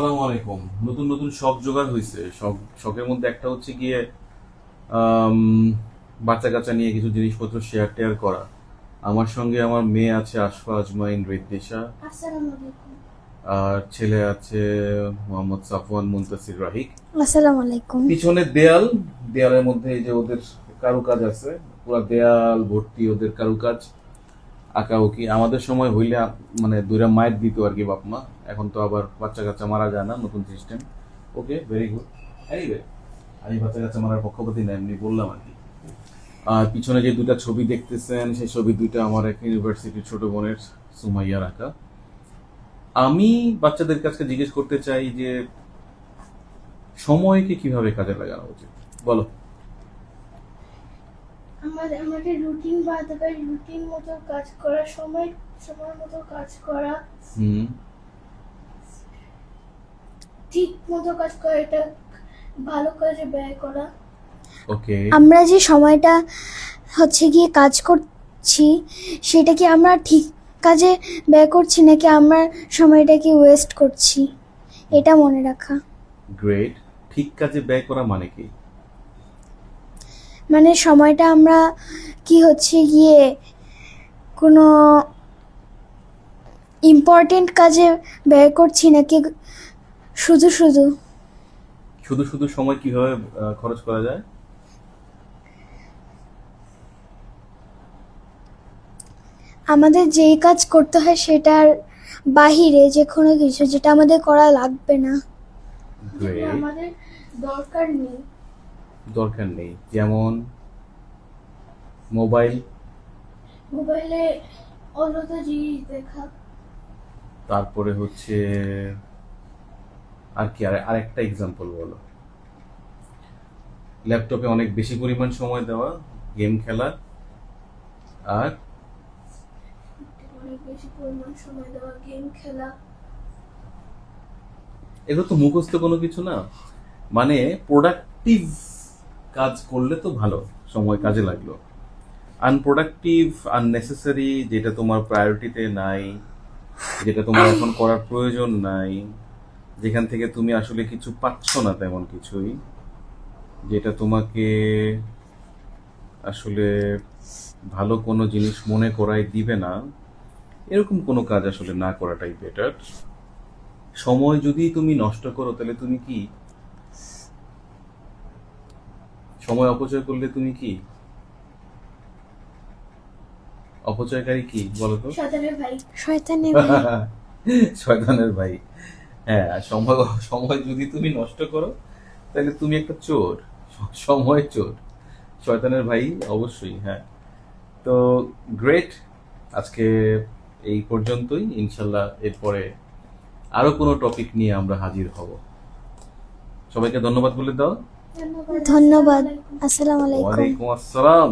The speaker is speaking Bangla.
আসসালামু আলাইকুম। নতুন নতুন শখ জোগাড় হয়েছে। শখের মধ্যে একটা হচ্ছে গিয়ে বাচ্চা কাচ্চা নিয়ে কিছু জিনিসপত্র শেয়ার টেয়ার করা। আমার সঙ্গে আমার মেয়ে আছে আশফা আজমাইন রেদ্দিশা, আসসালামু আলাইকুম। আর ছেলে আছে মোহাম্মদ সাফওয়ান মুনতাসির রাহিক। আসসালামু আলাইকুম। পিছনে দেয়াল, দেয়ালের মধ্যে এই যে ওদের কারুকাজ আছে, পুরো দেয়াল ভর্তি ওদের কারুকাজ আঁকাউকি। আমাদের সময় হইলে মানে দুইটা মায়ের দিত আর কি বাপ মা। এখন তো আবার বাচ্চা কাচ্চা মারা যায় না, নতুন সিস্টেম। ওকে, ভেরি গুড। এনিওয়ে, আমি বাচ্চা কাচ্চা মারার পক্ষপাতী না, এমনি বললাম আর কি। আর পিছনে যে দুইটা ছবি দেখতেছেন, সেই ছবি দুইটা আমার এক ইউনিভার্সিটির ছোট বোনের সুমাইয়ার আঁকা। আমি বাচ্চাদের কাছে জিজ্ঞেস করতে চাই যে সময়কে কিভাবে কাজে লাগানো উচিত, বলো। আমাদের রুটিন বানাতে পারি, রুটিন মতো কাজ করা, সময় মতো কাজ করা, হুম। ঠিক মতো কাজ করা, এটা ভালো কাজে ব্যয় করা। ওকে। আমরা যে সময়টা হচ্ছে গিয়ে কাজ করছি, সেটা কি আমরা ঠিক কাজে ব্যয় করছি নাকি আমরা সময়টাকে ওয়েস্ট করছি, এটা মনে রাখা। গ্রেট। ঠিক কাজে ব্যয় করা মানে কি? মানে সময়টা আমরা কি হচ্ছে গিয়ে কোনো ইম্পর্টেন্ট কাজে ব্যয় করছি নাকি শুধু শুধু শুধু শুধু সময় কিভাবে খরচ করা যায়? আমাদের যেই কাজ করতে হয় সেটার বাহিরে যে কোনো কিছু যেটা আমাদের করা লাগবে না, গ্রেট। আমাদের দরকার নেই। দরকার নেই, যেমন মোবাইল। মোবাইলে অযথা জিনিস দেখা। তারপরে হচ্ছে আর কি, আরেকটা এক্সাম্পল বলো। ল্যাপটপে অনেক বেশি পরিমাণ সময় দেওয়া, গেম খেলা, আর অনেক বেশি পরিমাণ সময় দেওয়া, গেম খেলা। এগুলো তো মুখস্থ কোনো কিছু না। মানে প্রোডাক্টিভ কাজ করলে তো ভালো, সময় কাজে লাগলো। আনপ্রোডাক্টিভ, আননেসেসারি, যেটা তোমার প্রায়োরিটিতে নাই, যেটা তোমার এখন করার প্রয়োজন নাই, যেখান থেকে তুমি আসলে কিছু পাচ্ছ না তেমন কিছুই, যেটা তোমাকে আসলে ভালো কোনো জিনিস মনে করাই দিবে না, এরকম কোনো কাজ আসলে না করাটাই বেটার। সময় যদি তুমি নষ্ট করো তাহলে তুমি কি, সময় অপচয় করলে তুমি কি অপচয়কারী, কি বলো তো? শয়তানের ভাই। শয়তানের ভাই। শয়তানের ভাই। হ্যাঁ, সময় সময় যদি তুমি নষ্ট করো তাহলে তুমি একটা চোর, সময় চোর, শয়তানের ভাই অবশ্যই। হ্যাঁ, তো গ্রেট। আজকে এই পর্যন্তই, ইনশাল্লাহ এরপরে আরো কোনো টপিক নিয়ে আমরা হাজির হব। সবাইকে ধন্যবাদ বলে দাও। ধন্যবাদ। আসসালামু আলাইকুম। ওয়ালাইকুম আসসালাম।